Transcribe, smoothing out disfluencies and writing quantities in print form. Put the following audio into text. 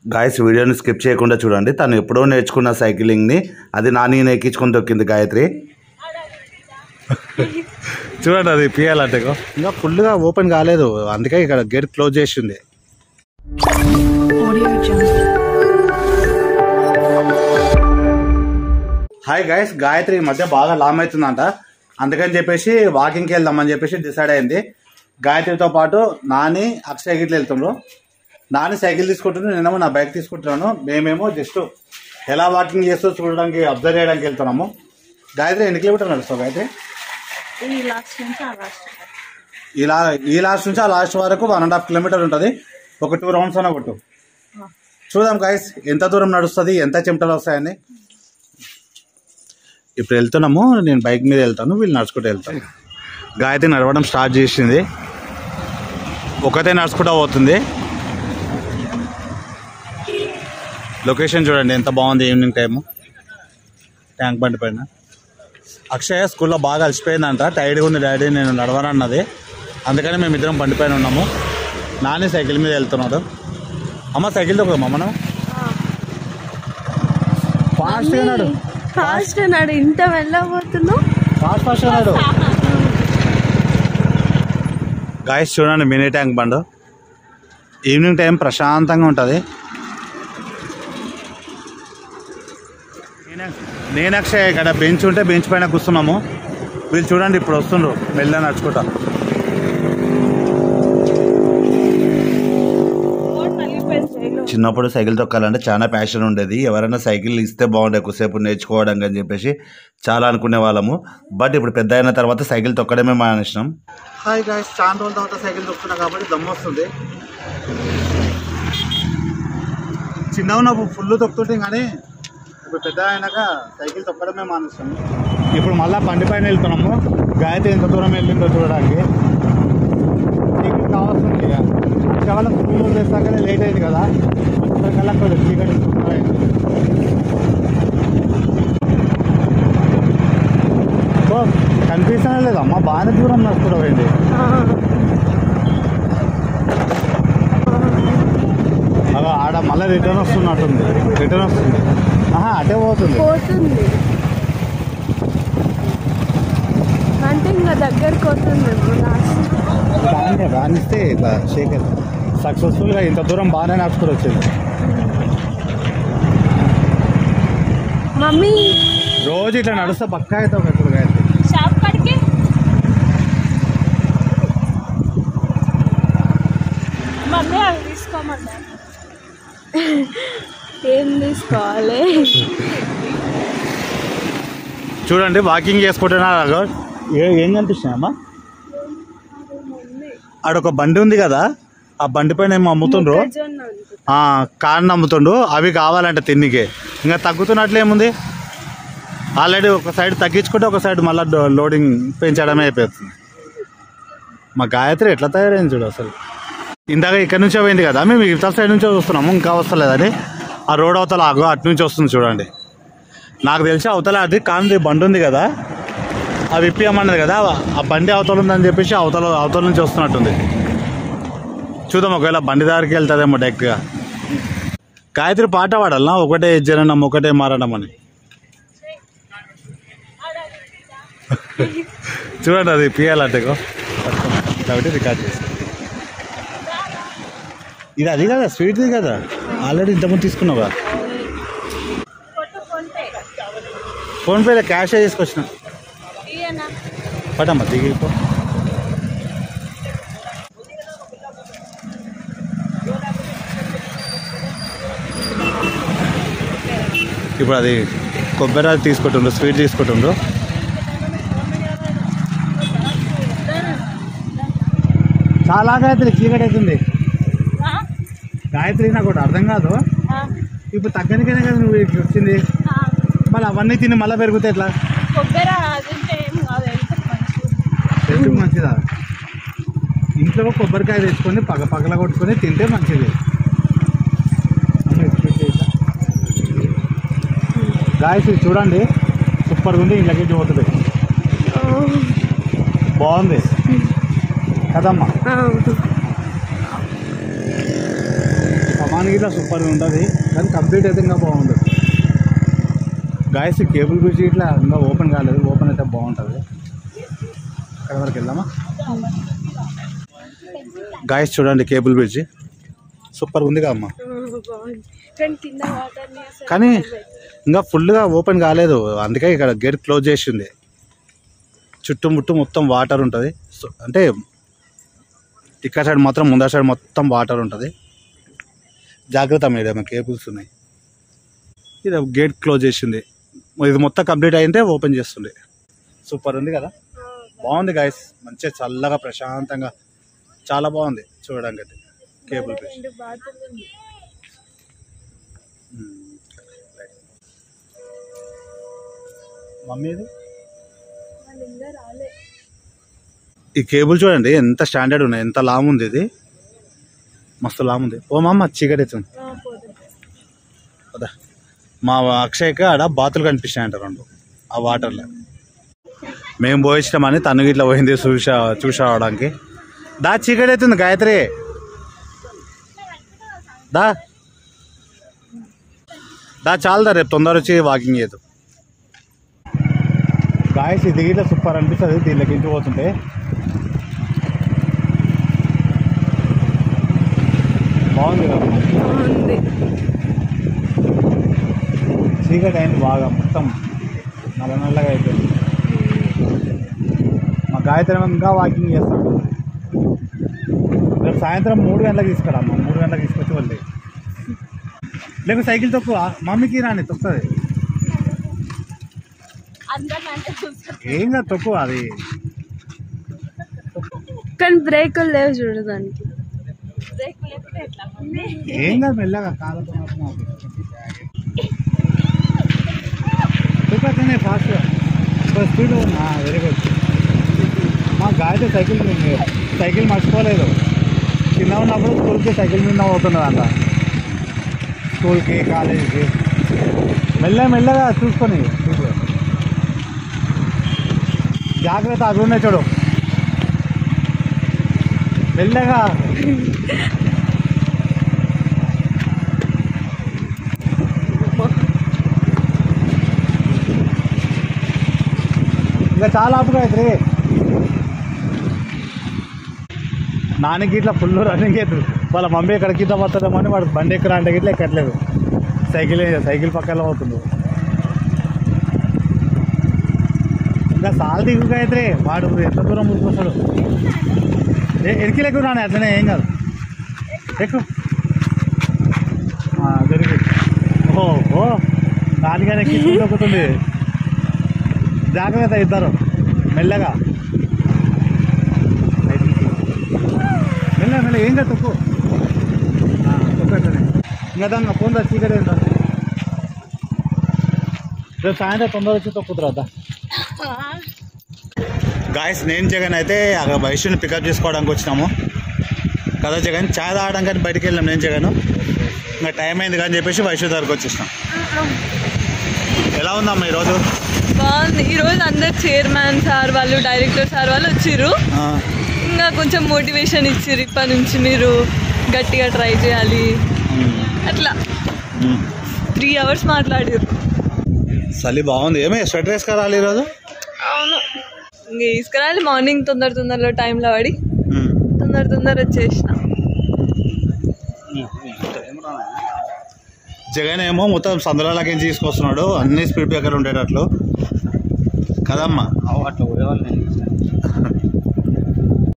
Guys వీడియోని skip చేయకుండా చూడండి. తను ఎప్పుడో నేర్చుకున్న సైక్లింగ్ని అది నాని ఎక్కించుకొని తొక్కింది గాయత్రి. చూడండి అది పియాలంటే ఇంకా ఫుల్గా ఓపెన్ కాలేదు, అందుకే ఇక్కడ గేట్ క్లోజ్ చేసింది. హాయ్ గాయస్, గాయత్రి ఈ మధ్య బాగా లామ్ అవుతుందంట, అందుకని చెప్పేసి వాకింగ్కి వెళ్దామని చెప్పేసి డిసైడ్ అయింది. గాయత్రితో పాటు నాని అక్షయ్ గిట్ల వెళ్తుండ్రు. నాని సైకిల్ తీసుకుంటున్నాను, నేనేమో నా బైక్ తీసుకుంటున్నాను. మేమేమో జస్ట్ ఎలా వాకింగ్ చేస్తూ చూడడానికి అబ్జర్వ్ చేయడానికి వెళ్తున్నాము. గాయత్రి ఎన్ని కిలోమీటర్లు నడుస్తావు గాయత్రి? ఈ లాస్ట్ నుంచి ఆ లాస్ట్ వరకు 1.5 కిలోమీటర్ ఉంటుంది. ఒక 2 రౌండ్స్ అన్న కొట్టు చూద్దాం గాయస్ ఎంత దూరం నడుస్తుంది, ఎంత చెమటలు వస్తాయని. ఇప్పుడు వెళ్తున్నాము, నేను బైక్ మీద వెళ్తాను, వీళ్ళు నడుచుకుంటూ వెళ్తాను. గాయత్రి నడవడం స్టార్ట్ చేసింది, ఒకటే నడుచుకుంటూ పోతుంది. లొకేషన్ చూడండి ఎంత బాగుంది, ఈవినింగ్ టైము ట్యాంక్ బండి పైన. అక్షయ స్కూల్లో బాగా అలసిపోయిందంట, టైర్డ్గా ఉంది డాడీ నేను నడవనన్నది, అందుకని మేమిద్దరం బండి పైన ఉన్నాము. నాని సైకిల్ మీద వెళ్తున్నాడు. అమ్మ సైకిల్ తొక్కమ్మా మనం. ఫాస్ట్ అన్నాడు, ఇంత వెళ్ళబోతున్నావు, ఫాస్ట్ అన్నాడు. గాయస్ చూడండి mini tank bund, evening time ప్రశాంతంగా ఉంటుంది. నేను అక్షయ్ ఇక్కడ బెంచ్ ఉంటే బెంచ్ పైన కూర్చున్నాము. వీళ్ళు చూడండి ఇప్పుడు వస్తుండ్రు మెల్ల నడుచుకుంటా. చిన్నప్పుడు సైకిల్ తొక్కాలంటే చాలా ప్యాషన్ ఉండేది. ఎవరైనా సైకిల్ ఇస్తే బాగుండే ఎక్కువసేపు నేర్చుకోవడానికి అని చెప్పేసి చాలా అనుకునే వాళ్ళము. బట్ ఇప్పుడు పెద్ద అయిన తర్వాత సైకిల్ తొక్కడమే మానేసినాం. హాయ్ గాయ్స్, చాలా రోజుల తర్వాత సైకిల్ తొక్కుతున్నా కాబట్టి దమ్ము వస్తుంది. చిన్న ఉన్నప్పుడు ఫుల్ తొక్కుతుంటే కానీ ఇప్పుడు పెద్ద అయినాక సైకిల్ తొక్కడమే మానేస్తాము. ఇప్పుడు మళ్ళీ బండి పైన వెళ్తున్నాము. గాయత్రి ఎంత దూరం వెళ్ళిందో చూడడానికి. సైకిల్ కావాల్సింది ఇక కేవలం స్కూల్ చేస్తాకనే లేట్ అయింది కదా, కల్లా కొంచెం చీకటి కనిపిస్తూనే లేదమ్మా, బాగానే దూరం నడుస్తున్నావు ఏంటి. అలా ఆడ మళ్ళీ రిటర్న్ వస్తున్నట్టుంది, రిటర్న్ వస్తుంది. అటే పోతుంది అంటే ఇంకా దగ్గరకు వస్తుంది. రానిస్తే ఇట్లా షేక్ సక్సెస్ఫుల్గా ఇంత దూరం బాగానే నడుచుకుని వచ్చింది. మమ్మీ రోజు ఇట్లా నడుస్తా పక్కా అవుతావు ఎప్పుడు గాయత్రి. షాప్ కడికి మమ్మీ అవి తీసుకోమన్నా. ఏం తీసుకోవాలి చూడండి వాకింగ్ చేసుకుంటున్నా. ఏం కనిపిస్తున్నాయమ్మా? ఆడొక బండి ఉంది కదా, ఆ బండి పైన ఏమో అమ్ముతుండ్రు, కాళ్ళు అమ్ముతుండ్రు. అవి కావాలంటే తిన్నికే. ఇంకా తగ్గుతున్నట్లేముంది, ఆల్రెడీ ఒక సైడ్ తగ్గించుకుంటే ఒక సైడ్ మళ్ళీ లోడింగ్ పెంచడమే అయిపోతుంది. మా గాయత్రి ఎట్లా తయారైంది చూడు అసలు. ఇందాక ఇక్కడ నుంచే పోయింది కదా, మేము ఇవతల సైడ్ నుంచే చూస్తున్నాము, ఇంకా వస్తలేదని. ఆ రోడ్ అవతల ఆగు అటు నుంచి వస్తుంది చూడండి. నాకు తెలిసి అవతల అది కానీ బండి ఉంది కదా, అవి ఇప్పియమన్నది కదా, ఆ బండి అవతల ఉందని చెప్పేసి అవతల నుంచి వస్తున్నట్టుంది. చూద్దాం ఒకవేళ బండి దారికి వెళ్తుందేమో డైరెక్ట్గా. గాయత్రి పాట పాడాలనా, ఒకటే జననం ఒకటే మారడం అని. చూడండి అది పియాలంటే కాబట్టి రికార్డ్ చేసి. ఇది అది కదా స్వీట్ది కదా, ఆల్రెడీ ఇంతకుముందు తీసుకున్నావా? ఫోన్పేలో క్యాష్ తీసుకొచ్చిన. పటమ్మా దిగిపో. ఇప్పుడు అది కొబ్బరి తీసుకుంటుండ్రు, స్వీట్ తీసుకుంటుండ్రు. చాలా గాయత్రి చీకటి అవుతుంది. గాయత్రి నాకు ఒకటి అర్థం కాదు, ఇప్పుడు తగ్గనికనే కదా నువ్వు ఇట్లా వచ్చింది, మళ్ళీ అవన్నీ తిని మళ్ళీ పెరుగుతాయి ఎట్లా? హెల్త్కి మంచిదా? ఇంట్లో కొబ్బరికాయ తెచ్చుకొని పగల కొట్టుకొని తింటే మంచిది. గాయత్రి చూడండి సూపర్గా ఉంది, ఇంట్లోకి పోతుంది, బాగుంది కదమ్మా. లోనికి ఇట్లా సూపర్గా ఉంటుంది, కానీ కంప్లీట్ అయితే ఇంకా బాగుంటుంది. గాయస్ కేబుల్ బ్రిడ్జ్ ఇట్లా ఇంకా ఓపెన్ కాలేదు, ఓపెన్ అయితే బాగుంటుంది. అక్కడ వరకు వెళ్దామా? గాయస్ చూడండి కేబుల్ బ్రిడ్జ్ సూపర్గా ఉంది కదా అమ్మ. కానీ ఇంకా ఫుల్గా ఓపెన్ కాలేదు, అందుకే ఇక్కడ గేట్ క్లోజ్ చేసింది. చుట్టుముట్టు మొత్తం వాటర్ ఉంటుంది, అంటే ఇక్కడ సైడ్ మాత్రం ముందర సైడ్ మొత్తం వాటర్ ఉంటుంది. జాగ్రత్త మేడం, కేబుల్స్ ఉన్నాయి. ఇది గేట్ క్లోజ్ చేసింది, ఇది మొత్తం కంప్లీట్ అయింటే ఓపెన్ చేస్తుంది. సూపర్ ఉంది కదా, బాగుంది గాయస్. మంచిగా చల్లగా ప్రశాంతంగా చాలా బాగుంది చూడడానికి అయితే కేబుల్ బ్రిడ్జ్. మమ్మీది ఈ కేబుల్ చూడండి ఎంత స్టాండర్డ్ ఉన్నాయి, ఎంత లామ్ ఉంది, ఇది మస్తు లామ్ ఉంది. ఓ మా చీకటి అవుతుంది కదా. మా అక్షయ్కి ఆడ బాతులు కనిపిస్తాయంట రెండు ఆ వాటర్లో. మేము పోయించామని తను ఇట్లా పోయింది చూసావడానికి. దా చీకటి అవుతుంది గాయత్రి, దా దా చాలదా, రేపు తొందర వచ్చి వాకింగ్ చేయదు. గాయస్ ఇది ఇట్లా సూపర్ అనిపిస్తుంది దీనిలోకి ఇంటికి పోతుంటే. బాగుంది కదా, చీకటి అయింది బాగా, మొత్తం నల్ల నల్లగా అయిపోయింది. మా గాయత్రి ఇంకా వాకింగ్ చేస్తాడు. రేపు సాయంత్రం 3 గంటలకు తీసుకురామ్మా, 3 గంటలకు తీసుకొచ్చి వాళ్ళు. లేకపోతే సైకిల్ తొక్కు, మమ్మీకి రాని తొక్కుతుంది. ఏం కాదు తొక్కు, అది కానీ బ్రేకులు లేవు చూడడానికి. ఏం కాదు మెల్లగా కాళ్ళతో తొక్కనే ఫాస్ట్గా స్పీడ్. Very good. మా గాయత్రి సైకిల్ మర్చిపోలేదు. చిన్న ఉన్నప్పుడు స్కూల్కి సైకిల్ మీద పోతున్నది అంట, స్కూల్కి కాలేజీకి. మెల్లగా చూసుకొని జాగ్రత్త, అవి ఉన్నాయి చూడు మెల్లగా. ఇంకా చాలా ఆపుగా అయితే నాన్నకి ఇట్లా ఫుల్ రన్నింగ్ అవుతుంది. వాళ్ళ మమ్మీ ఎక్కడ కింద పడుతుందేమో అని వాడు బండి ఎక్కరా అంటే ఇట్లా ఎక్కట్లేదు, సైకిల్ పక్కన అవుతుంది. ఇంకా సాల్ దిగుగా అయితే వాడు ఎంత దూరం ముట్టుకొస్తాడు. ఎడికి ఎక్కువ రాని అట్లనే ఏం కాదు, ఎక్కువ జరిగి. ఓహో దానికైనా ఎక్కి దొక్కుతుంది. జాగ్రత్త ఇద్దరు మెల్లగా మెల్ల ఏం కాదు తొక్కు తొక్కనే. ఇంకా దాన్ని ఫోన్ దా చీకటి ఏంటో. రేపు సాయంత్రం తొందర వచ్చి తొక్కుతురా. గాయస్ నేను జగన్ అయితే అక్కడ వైశ్యుని పికప్ చేసుకోవడానికి వచ్చినాము కదా. జగన్ చాయ్ తాగడానికి కానీ బయటికి వెళ్ళాం నేను జగన్. ఇంకా టైం అయింది కానీ చెప్పేసి వైశ్యు దగ్గరకు వచ్చేసినాం. ఎలా ఉందమ్మా ఈరోజు? బాగుంది. ఈరోజు అందరు చైర్మన్ సార్ వాళ్ళు, డైరెక్టర్ సార్ వాళ్ళు వచ్చిర్రు. ఇంకా కొంచెం మోటివేషన్ ఇచ్చిర్రు, ఇప్పటి నుంచి మీరు గట్టిగా ట్రై చేయాలి అట్లా. 3 hours మాట్లాడారు. చలి బాగుంది. ఏమే స్వెటర్ వేసుకురాలి ఈరోజు? అవును, ఇంక తీసుకురాలి. మార్నింగ్ తొందరలో టైంలో పడి తొందర వచ్చేసిన. జగన్ ఏమో మొత్తం సందులకి తీసుకొస్తున్నాడు, అన్ని స్పీడ్ బ్రేకర్లు ఉండేటట్లు కదమ్మా. అట్లా పోయేవాళ్ళు